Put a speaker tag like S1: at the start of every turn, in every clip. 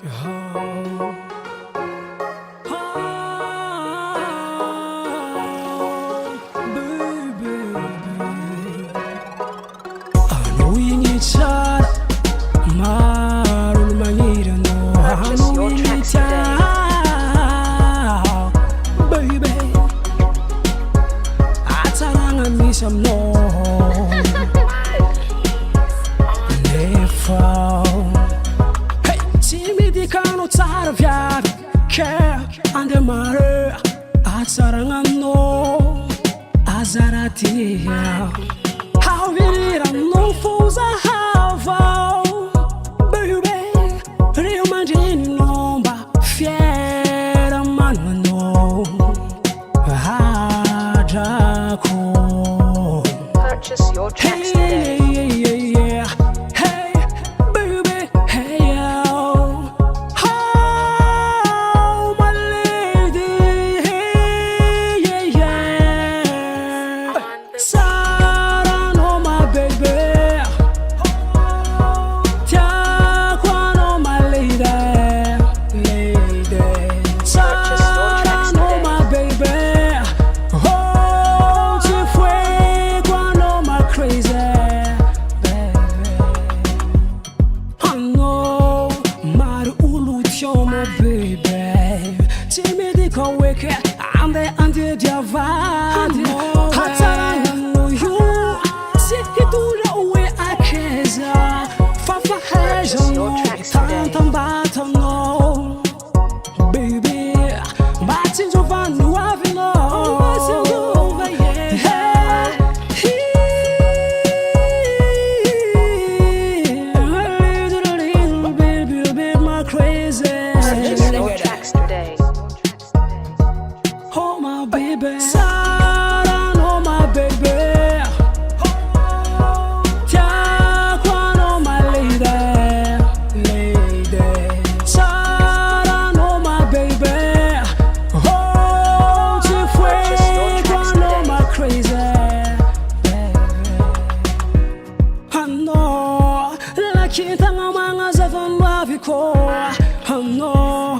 S1: Oh, baby. Ano iniciar marul manira no ano iniciar baby ataranga misam no nefa hey timidi kano tsara viavy ke ande mare ataranga no azaratia havirira no fuza hava baby rio manjini nomba fiera manano hajako
S2: Purchase your tracks today.
S1: Hey baby hey yo oh my lady hey yeah Sara no my baby Tiakwa no my lady Sara no my baby oh Chifuegwa no my crazy baby I know Maru ulu my baby Timidi kaweke ande diavadi Hataranga no you Sikidura uwe akeza Fafa heja no Tantambata no Baby Bati Giovanni wavino
S2: Purchase your tracks today.
S1: Oh my baby Sara no my baby Tiakwa no my lady Sara no my baby oh Chifuegwa no my crazy baby I know Lakitanga manga zavan waviko I know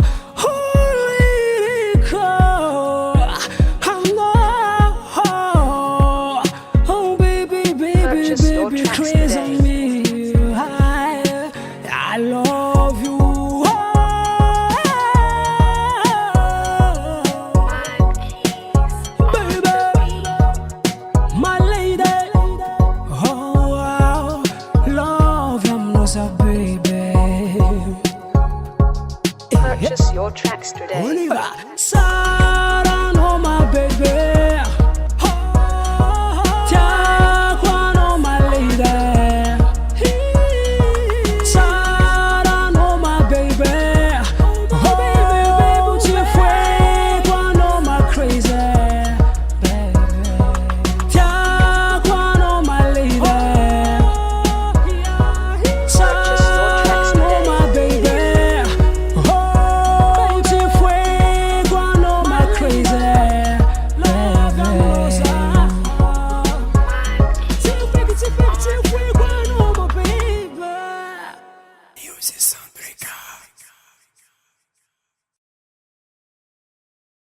S2: Purchase your
S1: baby,
S2: tracks
S1: crazy
S2: today.
S1: on me. I love you. Baby, my lady. Oh, love you, Musa, baby.
S2: Purchase your tracks today.
S1: Oliver,